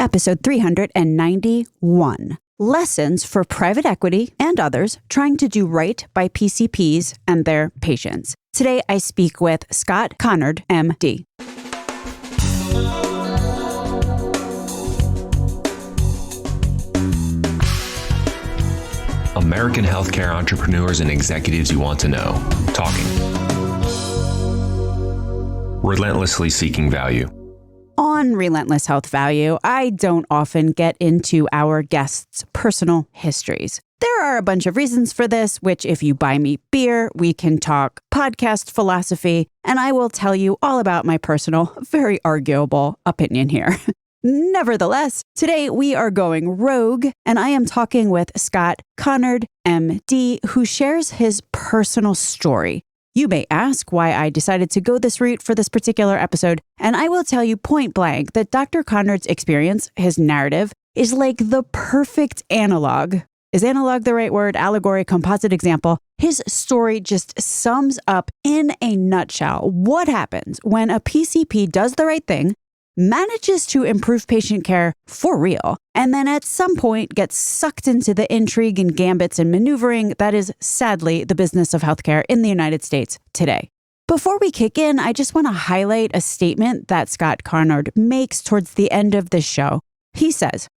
Episode 391. Lessons for private equity and others trying to do right by PCPs and their patients. Today, I speak with Scott Conard, MD. American healthcare entrepreneurs and executives you want to know. Talking. Relentlessly seeking value. On Relentless Health Value, I don't often get into our guests' personal histories. There are a bunch of reasons for this, which if you buy me beer, we can talk podcast philosophy, and I will tell you all about my personal, very arguable opinion here. Nevertheless, today we are going rogue, and I am talking with Scott Conard, MD, who shares his personal story. You may ask why I decided to go this route for this particular episode, and I will tell you point blank that Dr. Conard's experience, his narrative, is like the perfect analog. Is analog the right word? Allegory, composite example. His story just sums up in a nutshell what happens when a PCP does the right thing, manages to improve patient care for real, and then at some point gets sucked into the intrigue and gambits and maneuvering that is sadly the business of healthcare in the United States today. Before we kick in, I just want to highlight a statement that Scott Conard makes towards the end of this show. He says,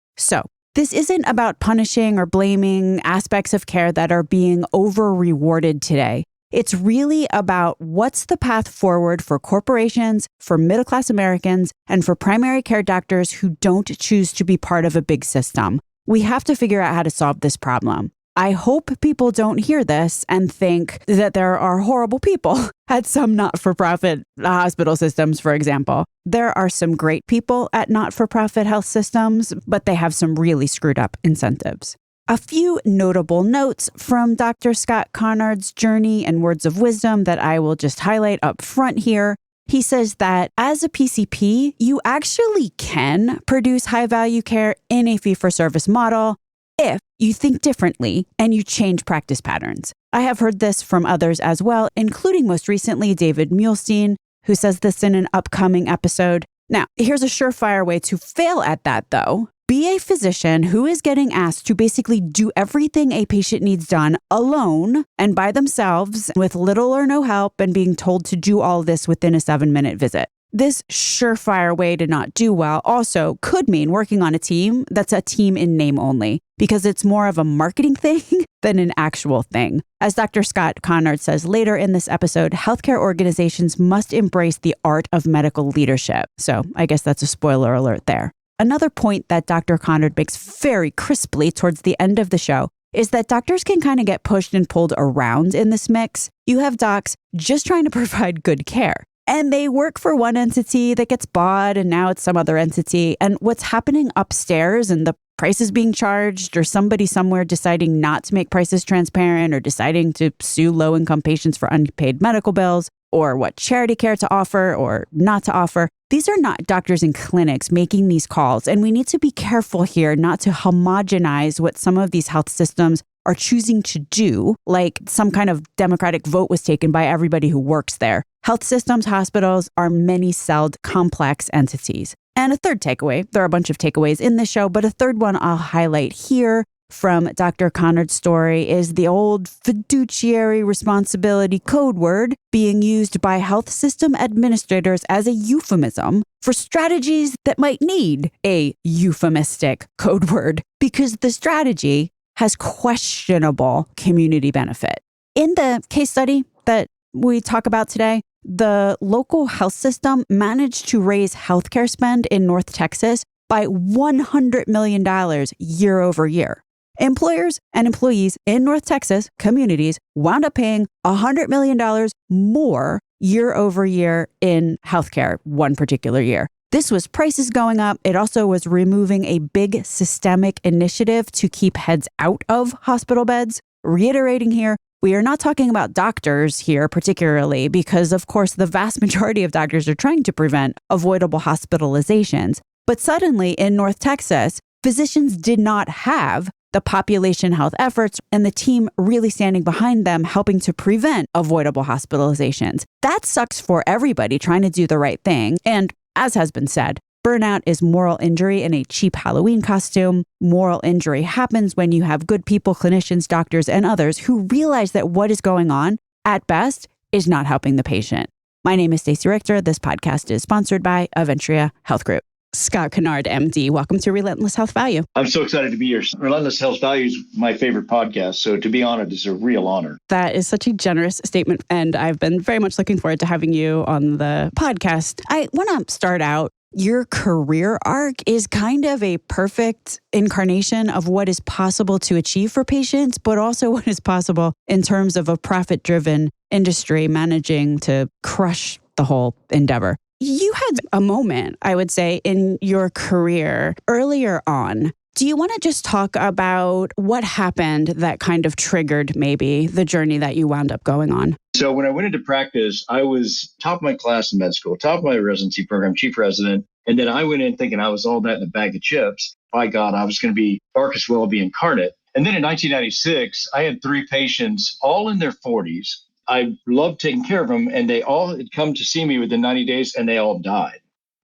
this isn't about punishing or blaming aspects of care that are being over-rewarded today. It's really about what's the path forward for corporations, for middle-class Americans, and for primary care doctors who don't choose to be part of a big system. We have to figure out how to solve this problem. I hope people don't hear this and think that there are horrible people at some not-for-profit hospital systems, for example. There are some great people at not-for-profit health systems, but they have some really screwed up incentives. A few notable notes from Dr. Scott Conard's journey and words of wisdom that I will just highlight up front here. He says that as a PCP, you actually can produce high-value care in a fee-for-service model if you think differently and you change practice patterns. I have heard this from others as well, including most recently David Muhlstein, who says this in an upcoming episode. Now, here's a surefire way to fail at that, though. Be a physician who is getting asked to basically do everything a patient needs done alone and by themselves with little or no help and being told to do all this within a 7-minute visit. This surefire way to not do well also could mean working on a team that's a team in name only, because it's more of a marketing thing than an actual thing. As Dr. Scott Conard says later in this episode, healthcare organizations must embrace the art of medical leadership. So I guess that's a spoiler alert there. Another point that Dr. Conard makes very crisply towards the end of the show is that doctors can kind of get pushed and pulled around in this mix. You have docs just trying to provide good care, and they work for one entity that gets bought, and now it's some other entity. And what's happening upstairs and the prices being charged, or somebody somewhere deciding not to make prices transparent, or deciding to sue low-income patients for unpaid medical bills, or what charity care to offer or not to offer. These are not doctors and clinics making these calls, and we need to be careful here not to homogenize what some of these health systems are choosing to do, like some kind of democratic vote was taken by everybody who works there. Health systems, hospitals are many-celled, complex entities. And a third takeaway, there are a bunch of takeaways in this show, but a third one I'll highlight here from Dr. Conard's story is the old fiduciary responsibility code word being used by health system administrators as a euphemism for strategies that might need a euphemistic code word because the strategy has questionable community benefit. In the case study that we talk about today, the local health system managed to raise healthcare spend in North Texas by $100 million year over year. Employers and employees in North Texas communities wound up paying $100 million more year over year in healthcare one particular year. This was prices going up. It also was removing a big systemic initiative to keep heads out of hospital beds. Reiterating here, we are not talking about doctors here particularly because, of course, the vast majority of doctors are trying to prevent avoidable hospitalizations. But suddenly in North Texas, physicians did not have the population health efforts and the team really standing behind them, helping to prevent avoidable hospitalizations. That sucks for everybody trying to do the right thing. And as has been said, Burnout is moral injury in a cheap Halloween costume. Moral injury happens when you have good people, clinicians, doctors, and others who realize that what is going on, at best, is not helping the patient. My name is Stacey Richter. This podcast is sponsored by Aventria Health Group. Scott Conard, MD, welcome to Relentless Health Value. I'm so excited to be here. Relentless Health Value is my favorite podcast, so to be on it is a real honor. That is such a generous statement, and I've been very much looking forward to having you on the podcast. I want to start out. Your career arc is kind of a perfect incarnation of what is possible to achieve for patients, but also what is possible in terms of a profit-driven industry managing to crush the whole endeavor. You had a moment, I would say, in your career earlier on. Do you want to just talk about what happened that kind of triggered maybe the journey that you wound up going on? So when I went into practice, I was top of my class in med school, top of my residency program, chief resident. And then I went in thinking I was all that in a bag of chips. By God, I was going to be Marcus Welby incarnate. And then in 1996, I had 3 patients, all in their 40s. I loved taking care of them, and they all had come to see me within 90 days, and they all died.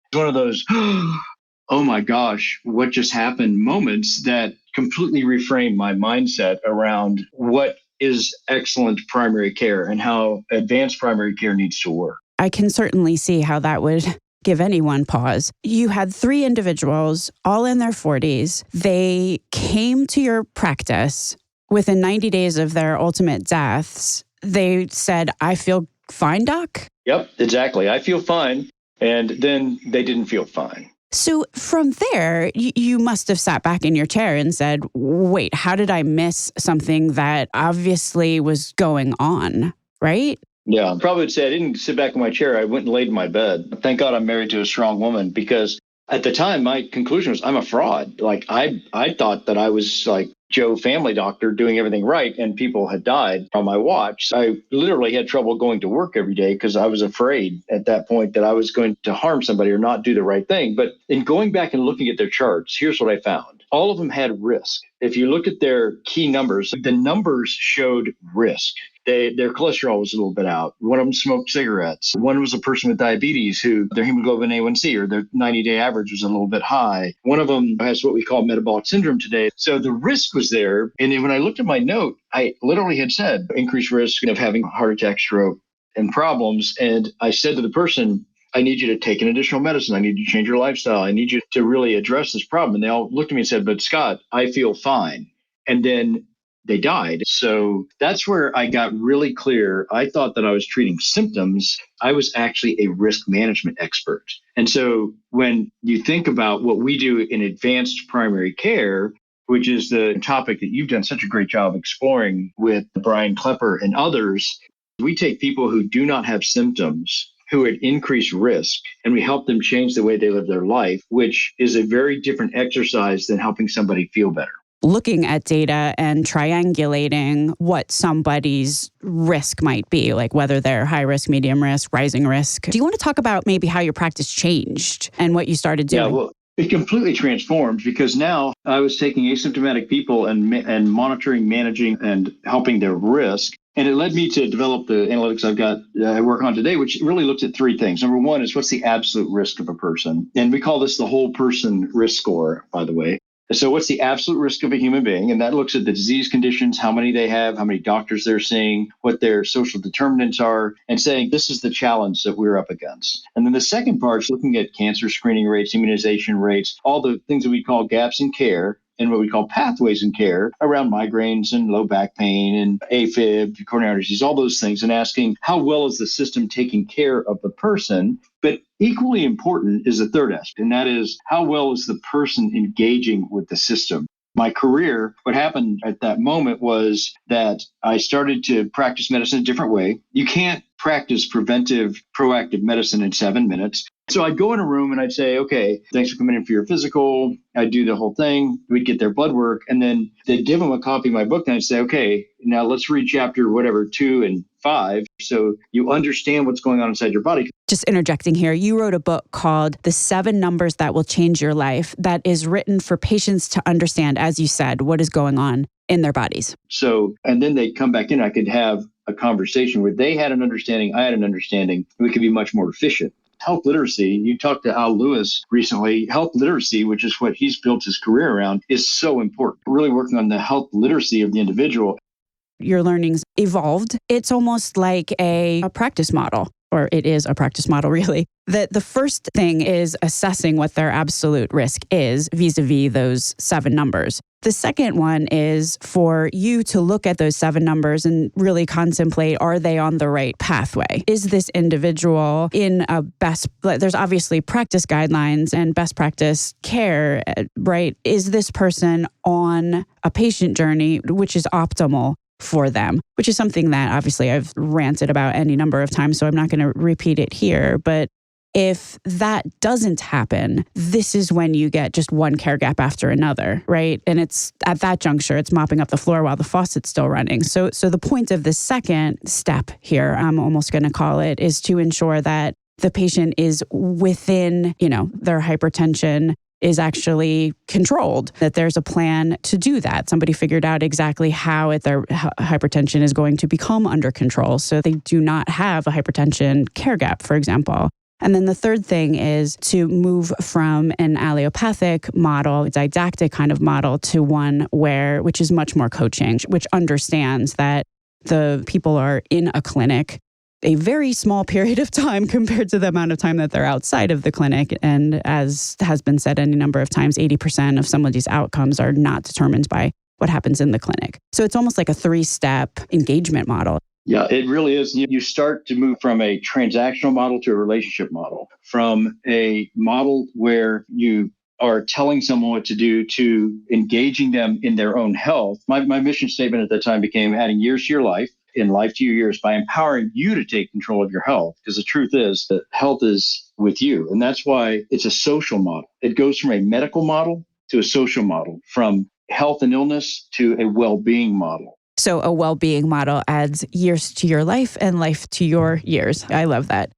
It's one of those, oh my gosh, what just happened moments that completely reframed my mindset around what is excellent primary care and how advanced primary care needs to work. I can certainly see how that would give anyone pause. You had 3 individuals, all in their 40s. They came to your practice within 90 days of their ultimate deaths. They said, I feel fine, doc? Yep, exactly. I feel fine. And then they didn't feel fine. So from there, you must have sat back in your chair and said, wait, how did I miss something that obviously was going on, right? Yeah, I probably would say I didn't sit back in my chair. I went and laid in my bed. Thank God I'm married to a strong woman, because at the time, my conclusion was I'm a fraud. Like I thought that I was like Joe family doctor doing everything right, and people had died on my watch. So I literally had trouble going to work every day because I was afraid at that point that I was going to harm somebody or not do the right thing. But in going back and looking at their charts, here's what I found. All of them had risk. If you look at their key numbers, the numbers showed risk. Their cholesterol was a little bit out. One of them smoked cigarettes. One was a person with diabetes who their hemoglobin A1C or their 90-day average was a little bit high. One of them has what we call metabolic syndrome today. So the risk was there. And then when I looked at my note, I literally had said increased risk of having heart attack, stroke, and problems. And I said to the person, I need you to take an additional medicine. I need you to change your lifestyle. I need you to really address this problem. And they all looked at me and said, but Scott, I feel fine. And then they died. So that's where I got really clear. I thought that I was treating symptoms. I was actually a risk management expert. And so when you think about what we do in advanced primary care, which is the topic that you've done such a great job exploring with Brian Klepper and others, we take people who do not have symptoms, who had increased risk, and we help them change the way they live their life, which is a very different exercise than helping somebody feel better. Looking at data and triangulating what somebody's risk might be, like whether they're high risk, medium risk, rising risk. Do you want to talk about maybe how your practice changed and what you started doing? Yeah, well, it completely transformed because now I was taking asymptomatic people and monitoring, managing, and helping their risk. And it led me to develop the analytics I work on today, which really looks at 3 things. Number 1 is what's the absolute risk of a person? And we call this the whole person risk score, by the way. So what's the absolute risk of a human being? And that looks at the disease conditions, how many they have, how many doctors they're seeing, what their social determinants are, and saying this is the challenge that we're up against. And then the second part is looking at cancer screening rates, immunization rates, all the things that we call gaps in care and what we call pathways in care around migraines and low back pain and AFib, coronary disease, all those things, and asking how well is the system taking care of the person? But equally important is the third aspect, and that is how well is the person engaging with the system? My career, what happened at that moment was that I started to practice medicine a different way. You can't practice preventive, proactive medicine in 7 minutes. So I'd go in a room and I'd say, okay, thanks for coming in for your physical. I'd do the whole thing. We'd get their blood work. And then they'd give them a copy of my book. And I'd say, okay, now let's read chapter 2 and 5. So you understand what's going on inside your body. Just interjecting here, you wrote a book called The 7 Numbers That Will Change Your Life that is written for patients to understand, as you said, what is going on in their bodies. So, and then they'd come back in. I could have a conversation where they had an understanding, I had an understanding. We could be much more efficient. health literacy. You talked to Al Lewis recently. Health literacy, which is what he's built his career around, is so important. Really working on the health literacy of the individual. Your learning's evolved. It's almost like a practice model, or it is a practice model, really. That the first thing is assessing what their absolute risk is vis-a-vis those 7 numbers. The second one is for you to look at those 7 numbers and really contemplate, are they on the right pathway? Is this individual in there's obviously practice guidelines and best practice care, right? Is this person on a patient journey, which is optimal for them, which is something that obviously I've ranted about any number of times, so I'm not going to repeat it here. But if that doesn't happen, this is when you get just one care gap after another, right? And it's at that juncture, it's mopping up the floor while the faucet's still running. So the point of the second step here, I'm almost going to call it, is to ensure that the patient is within, their hypertension is actually controlled, that there's a plan to do that. Somebody figured out exactly how their hypertension is going to become under control so they do not have a hypertension care gap, for example. And then the third thing is to move from an allopathic model, didactic kind of model, to one which is much more coaching, which understands that the people are in a clinic a very small period of time compared to the amount of time that they're outside of the clinic. And as has been said any number of times, 80% of some of these outcomes are not determined by what happens in the clinic. So it's almost like a 3-step engagement model. Yeah, it really is. You start to move from a transactional model to a relationship model, from a model where you are telling someone what to do to engaging them in their own health. My mission statement at that time became adding years to your life, in life to your years, by empowering you to take control of your health. Because the truth is that health is with you. And that's why it's a social model. It goes from a medical model to a social model, from health and illness to a well-being model. So a well-being model adds years to your life and life to your years. I love that.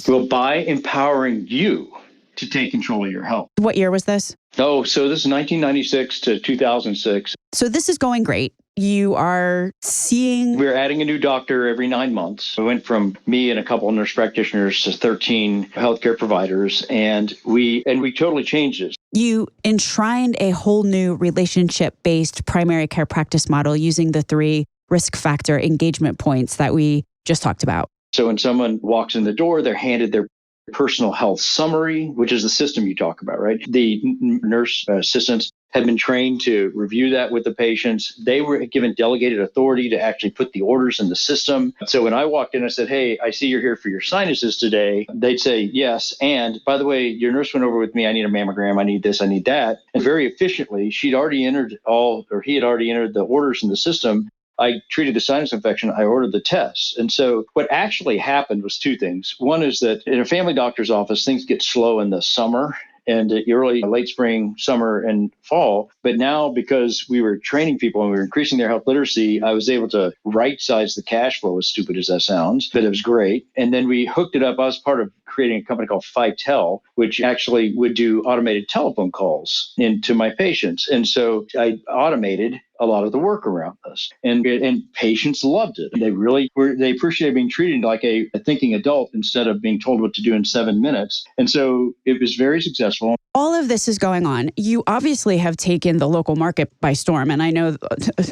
Well, by empowering you to take control of your health. What year was this? Oh, so this is 1996 to 2006. So this is going great. You are seeing... We're adding a new doctor every 9 months. We went from me and a couple of nurse practitioners to 13 healthcare providers, and we totally changed it. You enshrined a whole new relationship-based primary care practice model using the 3 risk factor engagement points that we just talked about. So when someone walks in the door, they're handed their personal health summary, which is the system you talk about, right? The nurse assistants had been trained to review that with the patients. They were given delegated authority to actually put the orders in the system. So when I walked in, I said, "Hey, I see you're here for your sinuses today." They'd say, "Yes. And by the way, your nurse went over with me. I need a mammogram. I need this. I need that." And very efficiently, he had already entered the orders in the system. I treated the sinus infection. I ordered the tests. And so what actually happened was 2 things. One is that in a family doctor's office, things get slow in the summer and early, late spring, summer, and fall. But now, because we were training people and we were increasing their health literacy, I was able to right-size the cash flow, as stupid as that sounds, but it was great. And then we hooked it up. I was part of creating a company called Fitel, which actually would do automated telephone calls into my patients. And so I automated a lot of the work around this. And patients loved it. They appreciated being treated like a thinking adult instead of being told what to do in 7 minutes. And so it was very successful. All of this is going on. You obviously have taken the local market by storm. And I know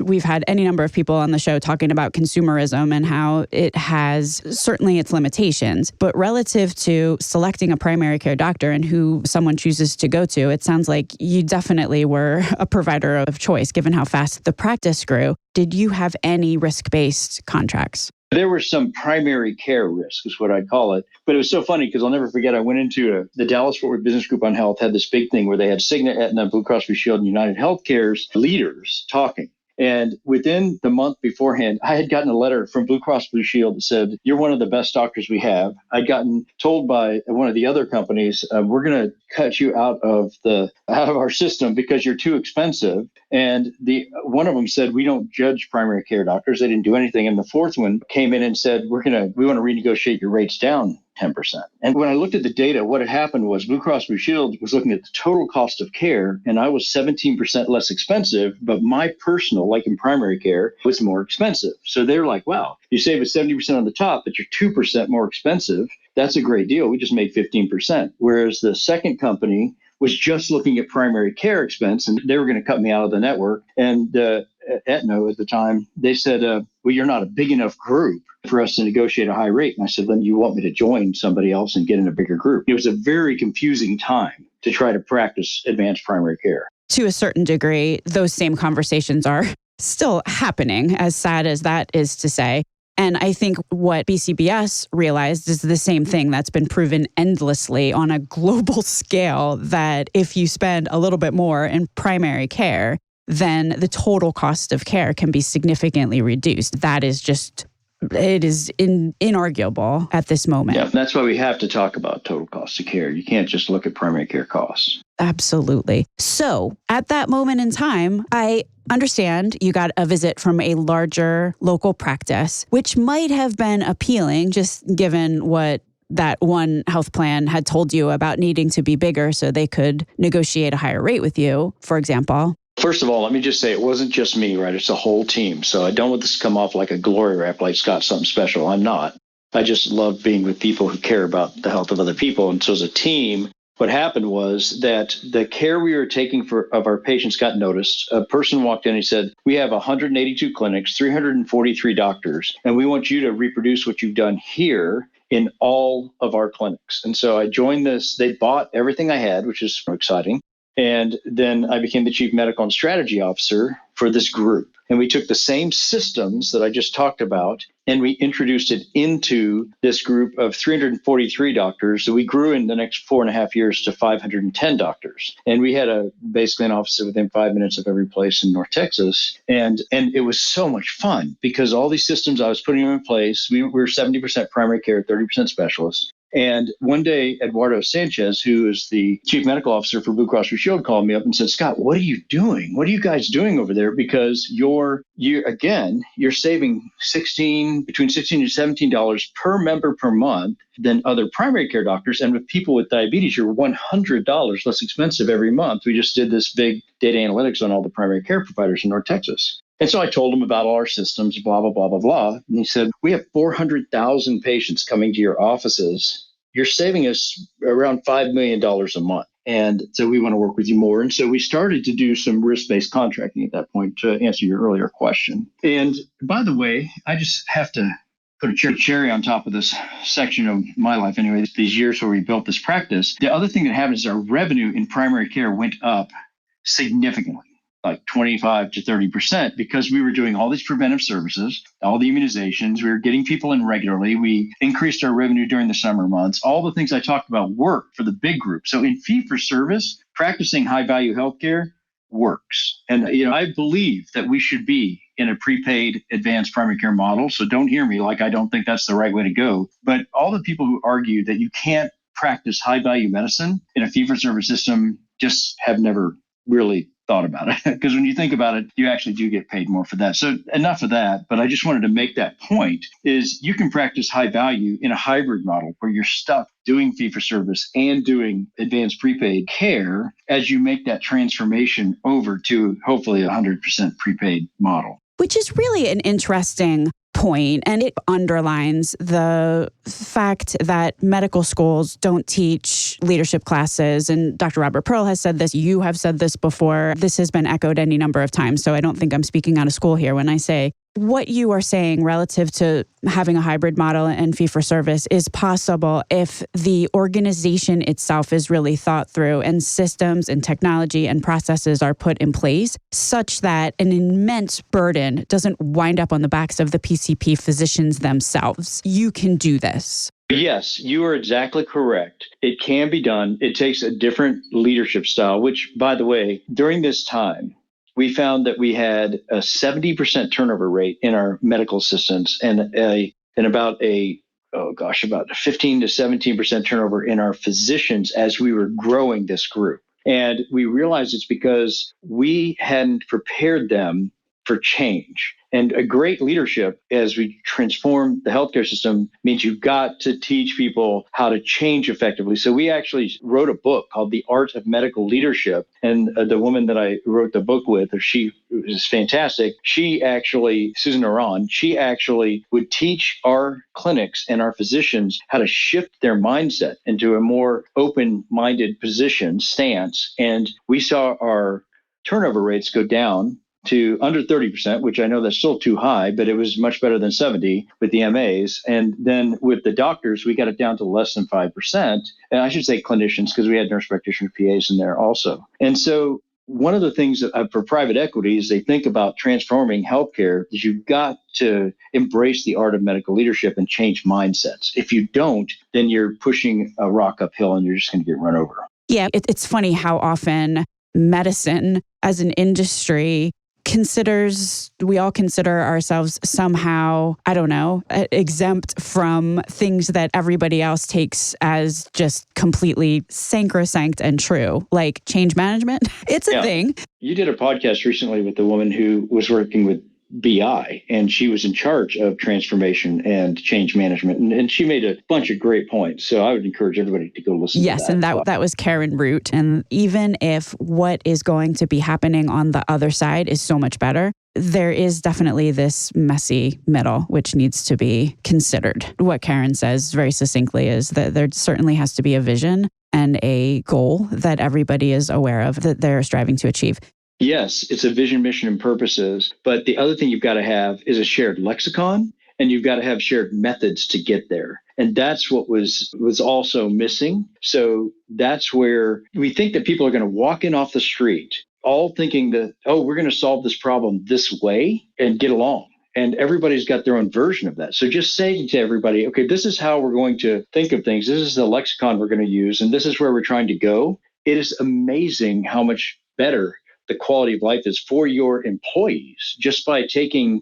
we've had any number of people on the show talking about consumerism and how it has certainly its limitations. But relative to selecting a primary care doctor and who someone chooses to go to, it sounds like you definitely were a provider of choice, given how fast the practice grew. Did you have any risk-based contracts? There were some primary care risk, is what I call it. But it was so funny because I'll never forget, I went into the Dallas-Fort Worth Business Group on Health, had this big thing where they had Cigna, Aetna, Blue Cross Blue Shield, and United Healthcare's leaders talking. And within the month beforehand, I had gotten a letter from Blue Cross Blue Shield that said, "You're one of the best doctors we have." I'd gotten told by one of the other companies, "We're going to cut you out of our system because you're too expensive." And one of them said, "We don't judge primary care doctors." They didn't do anything. And the fourth one came in and said, we want to renegotiate your rates down 10%. And when I looked at the data, what had happened was Blue Cross Blue Shield was looking at the total cost of care, and I was 17% less expensive, but my personal, like in primary care, was more expensive. So they're like, "Wow, you save us 70% on the top, but you're 2% more expensive." that's a great deal. We just made 15%. Whereas the second company was just looking at primary care expense, and they were going to cut me out of the network. And Aetna at the time, they said, well, you're not a big enough group for us to negotiate a high rate. And I said, then you want me to join somebody else and get in a bigger group? It was a very confusing time to try to practice advanced primary care. To a certain degree, those same conversations are still happening, as sad as that is to say. And I think what BCBS realized is the same thing that's been proven endlessly on a global scale, that if you spend a little bit more in primary care, then the total cost of care can be significantly reduced. That is just, it is inarguable at this moment. Yeah, that's why we have to talk about total cost of care. You can't just look at primary care costs. Absolutely. So at that moment in time, I understand you got a visit from a larger local practice, which might have been appealing just given what that one health plan had told you about needing to be bigger so they could negotiate a higher rate with you, for example. First of all, let me just say it wasn't just me, right? It's a whole team. So I don't want this to come off like a glory rap, like Scott's something special. I'm not. I just love being with people who care about the health of other people. And so as a team, what happened was that the care we were taking of our patients got noticed. A person walked in and he said, we have 182 clinics, 343 doctors, and we want you to reproduce what you've done here in all of our clinics. And so I joined this. They bought everything I had, which is exciting. And then I became the chief medical and strategy officer for this group. And we took the same systems that I just talked about, and we introduced it into this group of 343 doctors. So we grew in the next 4.5 years to 510 doctors. And we had basically an office within 5 minutes of every place in North Texas. And it was so much fun because all these systems I was putting in place, we were 70% primary care, 30% specialists. And one day, Eduardo Sanchez, who is the chief medical officer for Blue Cross Blue Shield, called me up and said, Scott, what are you doing? What are you guys doing over there? Because you're saving between $16 and $17 per member per month than other primary care doctors. And with people with diabetes, you're $100 less expensive every month. We just did this big data analytics on all the primary care providers in North Texas. And so I told him about all our systems, blah, blah, blah, blah, blah. And he said, we have 400,000 patients coming to your offices. You're saving us around $5 million a month. And so we want to work with you more. And so we started to do some risk-based contracting at that point, to answer your earlier question. And by the way, I just have to put a cherry on top of this section of my life anyway, these years where we built this practice. The other thing that happened is our revenue in primary care went up significantly, like 25 to 30%, because we were doing all these preventive services, all the immunizations. We were getting people in regularly. We increased our revenue during the summer months. All the things I talked about work for the big group. So in fee for service, practicing high value healthcare works. And I believe that we should be in a prepaid advanced primary care model. So don't hear me like I don't think that's the right way to go. But all the people who argue that you can't practice high value medicine in a fee for service system just have never really thought about it, because when you think about it, you actually do get paid more for that. So enough of that, but I just wanted to make that point, is you can practice high value in a hybrid model where you're stuck doing fee for service and doing advanced prepaid care as you make that transformation over to hopefully a 100% prepaid model. Which is really an interesting point, and it underlines the fact that medical schools don't teach leadership classes. And Dr. Robert Pearl has said this. You have said this before. This has been echoed any number of times. So I don't think I'm speaking out of school here when I say what you are saying relative to having a hybrid model and fee for service is possible if the organization itself is really thought through and systems and technology and processes are put in place such that an immense burden doesn't wind up on the backs of the PCP physicians themselves. You can do this. Yes, you are exactly correct. It can be done. It takes a different leadership style, which, by the way, during this time, we found that we had a 70% turnover rate in our medical assistants and about a 15 to 17% turnover in our physicians as we were growing this group. And we realized it's because we hadn't prepared them for change. And a great leadership as we transform the healthcare system means you've got to teach people how to change effectively. So we actually wrote a book called The Art of Medical Leadership. And the woman that I wrote the book with, she is fantastic. Susan Aron, she actually would teach our clinics and our physicians how to shift their mindset into a more open-minded stance. And we saw our turnover rates go down to under 30%, which I know that's still too high, but it was much better than 70 with the MAs. And then with the doctors, we got it down to less than 5%. And I should say clinicians, because we had nurse practitioner PAs in there also. And so one of the things that for private equity is they think about transforming healthcare is you've got to embrace the art of medical leadership and change mindsets. If you don't, then you're pushing a rock uphill and you're just going to get run over. Yeah, it's funny how often medicine as an industry we all consider ourselves somehow, exempt from things that everybody else takes as just completely sacrosanct and true, like change management. It's a thing. You did a podcast recently with a woman who was working with BI, and she was in charge of transformation and change management. And she made a bunch of great points. So I would encourage everybody to go listen to that. Yes, and that was Karen Root. And even if what is going to be happening on the other side is so much better, there is definitely this messy middle, which needs to be considered. What Karen says very succinctly is that there certainly has to be a vision and a goal that everybody is aware of that they're striving to achieve. Yes, it's a vision, mission, and purposes. But the other thing you've got to have is a shared lexicon, and you've got to have shared methods to get there. And that's what was also missing. So that's where we think that people are going to walk in off the street, all thinking that, we're going to solve this problem this way and get along. And everybody's got their own version of that. So just saying to everybody, okay, this is how we're going to think of things. This is the lexicon we're going to use, and this is where we're trying to go. It is amazing how much better the quality of life is for your employees just by taking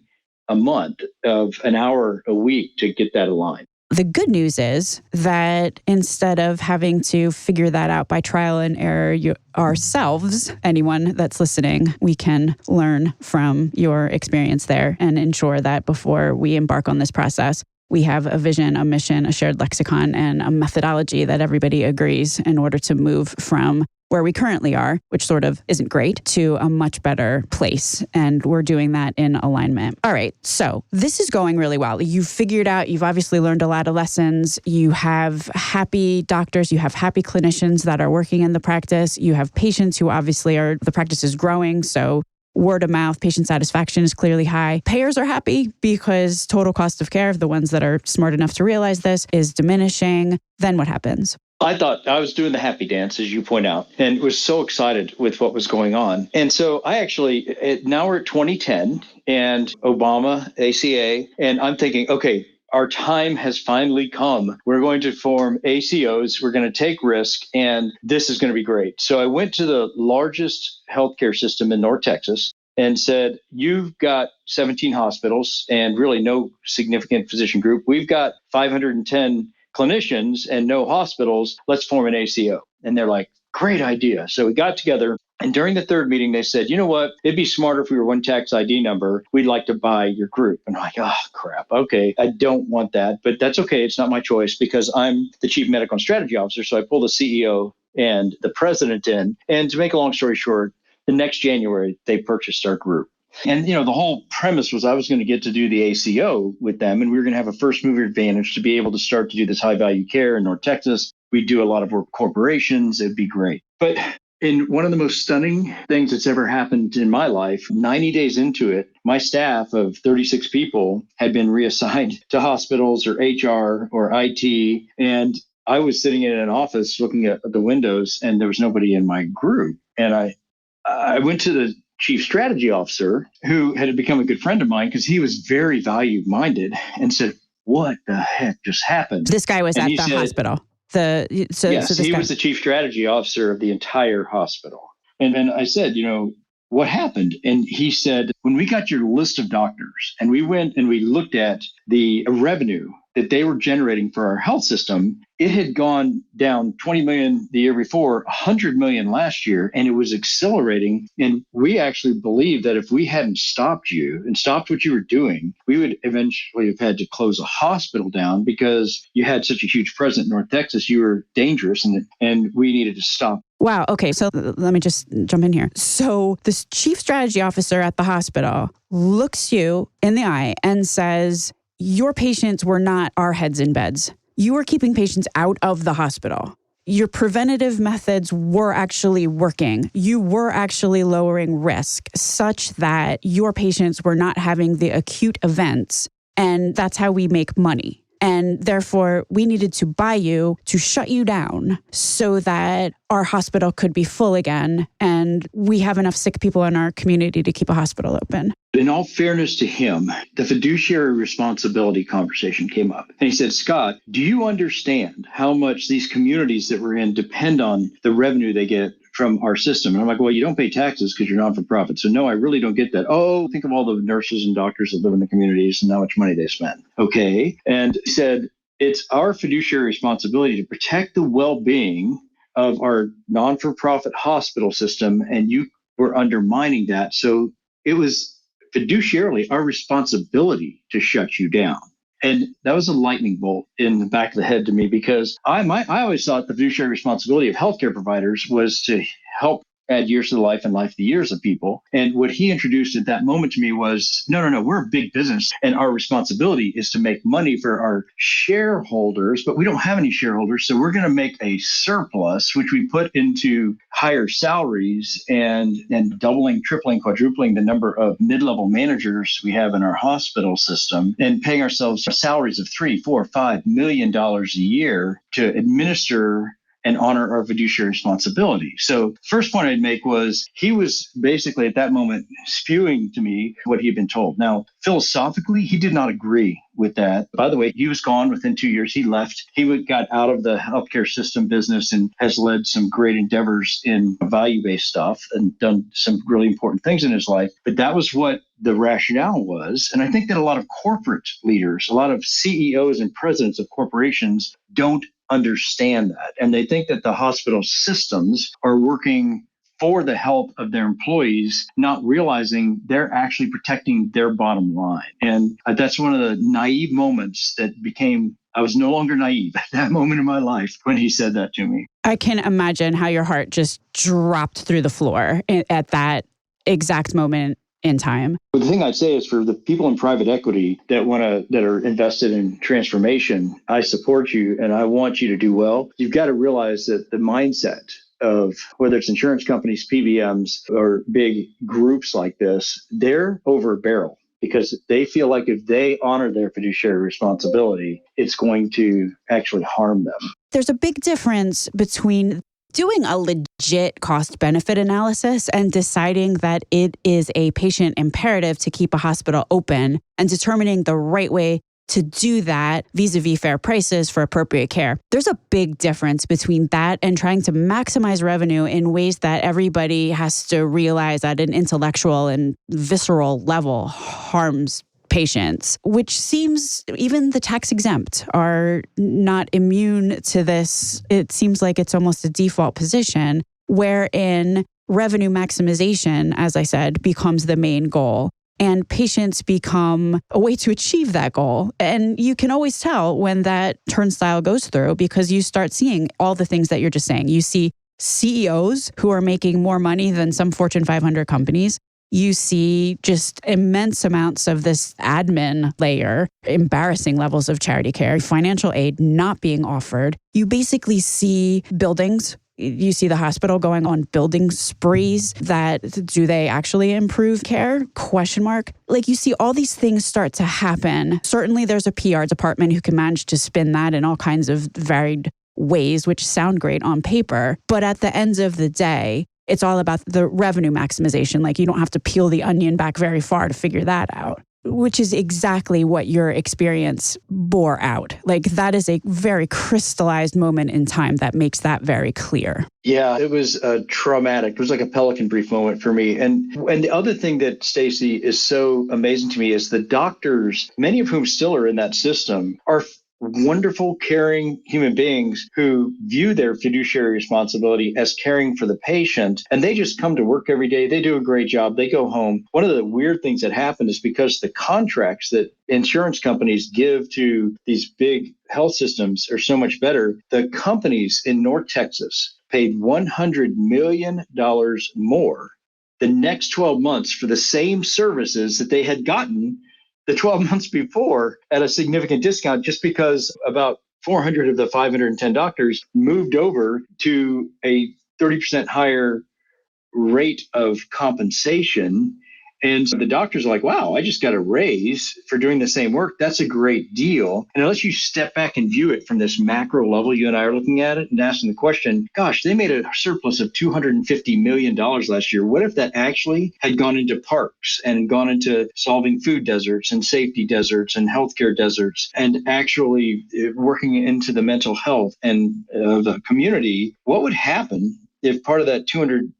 a month of an hour a week to get that aligned. The good news is that instead of having to figure that out by trial and error ourselves, anyone that's listening, we can learn from your experience there and ensure that before we embark on this process, we have a vision, a mission, a shared lexicon, and a methodology that everybody agrees in order to move from where we currently are, which sort of isn't great, to a much better place. And we're doing that in alignment. All right, so this is going really well. You've figured out, you've obviously learned a lot of lessons. You have happy doctors, you have happy clinicians that are working in the practice. You have patients who obviously the practice is growing, so word of mouth, patient satisfaction is clearly high. Payers are happy because total cost of care, the ones that are smart enough to realize this, is diminishing. Then what happens? I thought I was doing the happy dance, as you point out, and was so excited with what was going on. And so now we're at 2010 and Obama, ACA, and I'm thinking, okay, our time has finally come. We're going to form ACOs. We're going to take risk, and this is going to be great. So I went to the largest healthcare system in North Texas and said, you've got 17 hospitals and really no significant physician group. We've got 510 clinicians and no hospitals. Let's form an ACO. And they're like, great idea. So we got together. And during the third meeting, they said, you know what? It'd be smarter if we were one tax ID number. We'd like to buy your group. And I'm like, oh, crap. Okay, I don't want that. But that's okay. It's not my choice because I'm the chief medical and strategy officer. So I pulled the CEO and the president in. And to make a long story short, the next January, they purchased our group. And, the whole premise was I was going to get to do the ACO with them, and we were going to have a first mover advantage to be able to start to do this high value care in North Texas. We do a lot of work with corporations. It'd be great. But in one of the most stunning things that's ever happened in my life, 90 days into it, my staff of 36 people had been reassigned to hospitals or HR or IT. And I was sitting in an office looking at the windows, and there was nobody in my group. And I went to the chief strategy officer, who had become a good friend of mine because he was very value minded, and said, what the heck just happened? This guy was at the hospital. He was the chief strategy officer of the entire hospital. And then I said, what happened? And he said, when we got your list of doctors and we went and we looked at the revenue that they were generating for our health system, it had gone down 20 million the year before, 100 million last year, and it was accelerating. And we actually believed that if we hadn't stopped you and stopped what you were doing, we would eventually have had to close a hospital down because you had such a huge presence in North Texas. You were dangerous, and we needed to stop. Wow. Okay. So let me just jump in here. So this chief strategy officer at the hospital looks you in the eye and says, your patients were not our heads in beds. You were keeping patients out of the hospital. Your preventative methods were actually working. You were actually lowering risk such that your patients were not having the acute events. And that's how we make money. And therefore, we needed to buy you to shut you down so that our hospital could be full again. And we have enough sick people in our community to keep a hospital open. In all fairness to him, the fiduciary responsibility conversation came up. And he said, Scott, do you understand how much these communities that we're in depend on the revenue they get from our system? And I'm like, well, you don't pay taxes because you're not-for-profit. So no, I really don't get that. Oh, think of all the nurses and doctors that live in the communities and how much money they spend. Okay. And he said, it's our fiduciary responsibility to protect the well-being of our non-for-profit hospital system. And you were undermining that. So it was fiduciarily our responsibility to shut you down. And that was a lightning bolt in the back of the head to me, because I always thought the fiduciary responsibility of healthcare providers was to help add years to the life and life to the years of people. And what he introduced at that moment to me was, no, we're a big business and our responsibility is to make money for our shareholders, but we don't have any shareholders. So we're going to make a surplus, which we put into higher salaries and doubling, tripling, quadrupling the number of mid-level managers we have in our hospital system, and paying ourselves salaries of $3, $4, $5 million a year to administer and honor our fiduciary responsibility. So first point I'd make was he was basically at that moment spewing to me what he had been told. Now, philosophically, he did not agree with that. By the way, he was gone within 2 years. He left. He got out of the healthcare system business and has led some great endeavors in value-based stuff and done some really important things in his life. But that was what the rationale was. And I think that a lot of corporate leaders, a lot of CEOs and presidents of corporations don't understand that. And they think that the hospital systems are working for the health of their employees, not realizing they're actually protecting their bottom line. And that's one of the naive moments that I was no longer naive at that moment in my life when he said that to me. I can imagine how your heart just dropped through the floor at that exact moment in time. But the thing I'd say is for the people in private equity that are invested in transformation, I support you and I want you to do well. You've got to realize that the mindset of whether it's insurance companies, PBMs, or big groups like this, they're over a barrel because they feel like if they honor their fiduciary responsibility, it's going to actually harm them. There's a big difference between doing a legit cost-benefit analysis and deciding that it is a patient imperative to keep a hospital open and determining the right way to do that vis-a-vis fair prices for appropriate care. There's a big difference between that and trying to maximize revenue in ways that everybody has to realize at an intellectual and visceral level harms patients, which seems even the tax exempt are not immune to this. It seems like it's almost a default position wherein revenue maximization, as I said, becomes the main goal. And patients become a way to achieve that goal. And you can always tell when that turnstile goes through because you start seeing all the things that you're just saying. You see CEOs who are making more money than some Fortune 500 companies. You see just immense amounts of this admin layer, embarrassing levels of charity care, financial aid not being offered. You basically see buildings. You see the hospital going on building sprees that do they actually improve care? Question mark. Like you see all these things start to happen. Certainly there's a PR department who can manage to spin that in all kinds of varied ways, which sound great on paper. But at the end of the day, it's all about the revenue maximization. Like you don't have to peel the onion back very far to figure that out, which is exactly what your experience bore out. Like that is a very crystallized moment in time that makes that very clear. Yeah, it was traumatic. It was like a pelican brief moment for me. And the other thing that, Stacey, is so amazing to me is the doctors, many of whom still are in that system, are wonderful, caring human beings who view their fiduciary responsibility as caring for the patient. And they just come to work every day. They do a great job. They go home. One of the weird things that happened is because the contracts that insurance companies give to these big health systems are so much better, the companies in North Texas paid $100 million more the next 12 months for the same services that they had gotten the 12 months before at a significant discount, just because about 400 of the 510 doctors moved over to a 30% higher rate of compensation. And so the doctors are like, wow, I just got a raise for doing the same work. That's a great deal. And unless you step back and view it from this macro level, you and I are looking at it and asking the question, gosh, they made a surplus of $250 million last year. What if that actually had gone into parks and gone into solving food deserts and safety deserts and healthcare deserts and actually working into the mental health and the community? What would happen if part of that $250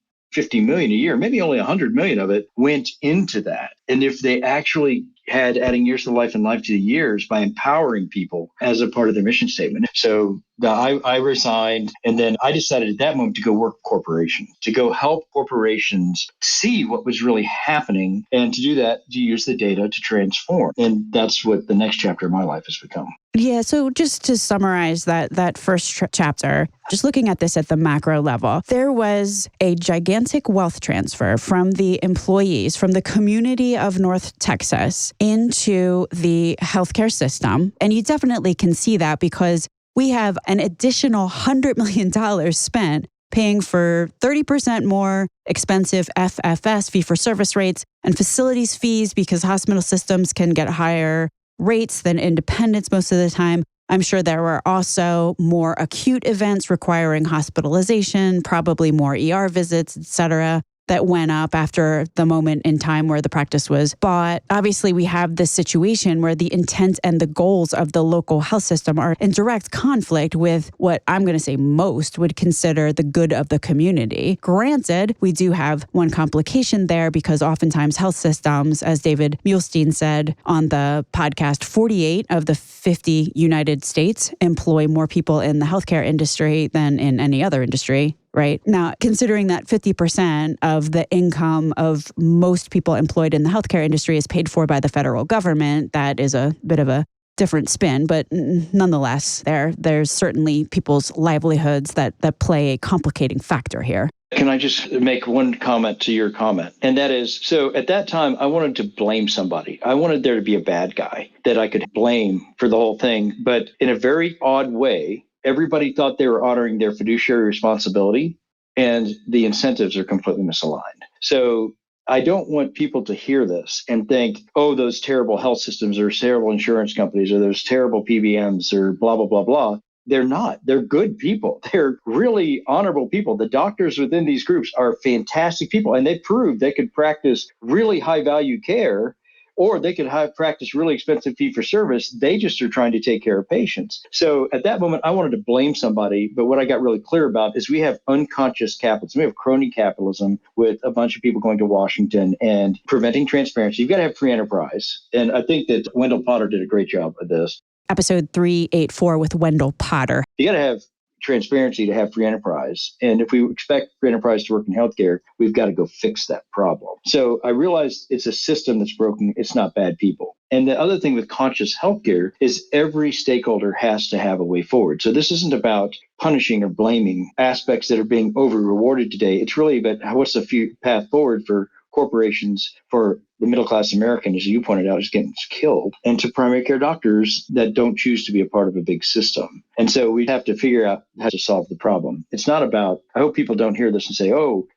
million a year, maybe only 100 million of it, went into that? And if they actually had adding years to life and life to the years by empowering people as a part of their mission statement. So I resigned, and then I decided at that moment to go work corporations, to go help corporations see what was really happening, and to do that, to use the data to transform. And that's what the next chapter of my life has become. Yeah, so just to summarize that first chapter, just looking at this at the macro level, there was a gigantic wealth transfer from the employees, from the community of North Texas into the healthcare system. And you definitely can see that because we have an additional $100 million spent paying for 30% more expensive FFS, fee-for-service rates, and facilities fees because hospital systems can get higher rates than independents most of the time. I'm sure there were also more acute events requiring hospitalization, probably more ER visits, et cetera, that went up after the moment in time where the practice was bought. Obviously, we have this situation where the intent and the goals of the local health system are in direct conflict with what I'm going to say most would consider the good of the community. Granted, we do have one complication there because oftentimes health systems, as David Muhlstein said on the podcast, 48 of the 50 United States employ more people in the healthcare industry than in any other industry. Right now, considering that 50% of the income of most people employed in the healthcare industry is paid for by the federal government, that is a bit of a different spin. But nonetheless, there's certainly people's livelihoods that play a complicating factor here. Can I just make one comment to your comment? And that is, so at that time, I wanted to blame somebody. I wanted there to be a bad guy that I could blame for the whole thing. But in a very odd way, everybody thought they were honoring their fiduciary responsibility, and the incentives are completely misaligned. So I don't want people to hear this and think, oh, those terrible health systems or terrible insurance companies or those terrible PBMs or blah, blah, blah, blah. They're not. They're good people. They're really honorable people. The doctors within these groups are fantastic people, and they proved they could practice really high value care, or they could practice really expensive fee-for-service. They just are trying to take care of patients. So at that moment, I wanted to blame somebody. But what I got really clear about is we have unconscious capitalism. We have crony capitalism with a bunch of people going to Washington and preventing transparency. You've got to have free enterprise. And I think that Wendell Potter did a great job of this. Episode 384 with Wendell Potter. You got to have transparency to have free enterprise. And if we expect free enterprise to work in healthcare, we've got to go fix that problem. So I realized it's a system that's broken. It's not bad people. And the other thing with conscious healthcare is every stakeholder has to have a way forward. So this isn't about punishing or blaming aspects that are being over-rewarded today. It's really about what's the path forward for corporations, for the middle-class American, as you pointed out, is getting killed, and to primary care doctors that don't choose to be a part of a big system. And so we have to figure out how to solve the problem. It's not about, I hope people don't hear this and say, oh,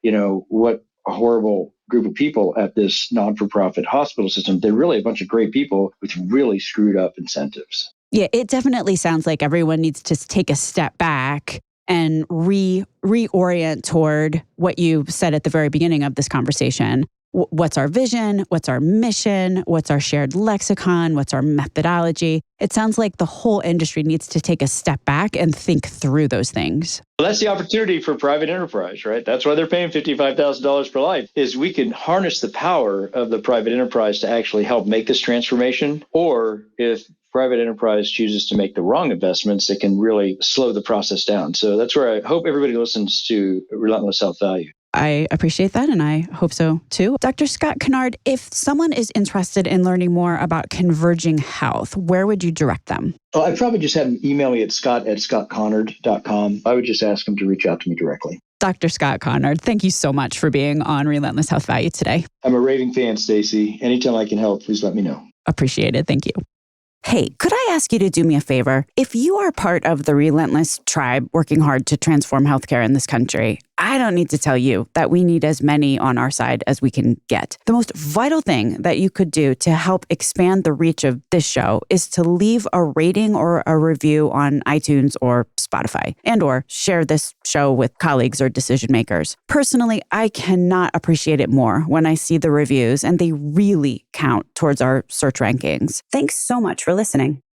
what a horrible group of people at this non-for-profit hospital system. They're really a bunch of great people with really screwed up incentives. Yeah, it definitely sounds like everyone needs to take a step back and reorient toward what you said at the very beginning of this conversation, What's our vision? What's our mission? What's our shared lexicon? What's our methodology? It sounds like the whole industry needs to take a step back and think through those things. Well, that's the opportunity for private enterprise, right? That's why they're paying $55,000 per life, is we can harness the power of the private enterprise to actually help make this transformation. Or if private enterprise chooses to make the wrong investments, it can really slow the process down. So that's where I hope everybody listens to Relentless Health Value. I appreciate that, and I hope so too. Dr. Scott Conard, if someone is interested in learning more about converging health, where would you direct them? Well, I'd probably just have them email me at scott@scottconard.com. I would just ask them to reach out to me directly. Dr. Scott Conard, thank you so much for being on Relentless Health Value today. I'm a raving fan, Stacey. Anytime I can help, please let me know. Appreciate it. Thank you. Hey, could I ask you to do me a favor? If you are part of the Relentless tribe working hard to transform healthcare in this country, I don't need to tell you that we need as many on our side as we can get. The most vital thing that you could do to help expand the reach of this show is to leave a rating or a review on iTunes or Spotify, and or share this show with colleagues or decision makers. Personally, I cannot appreciate it more when I see the reviews, and they really count towards our search rankings. Thanks so much for listening.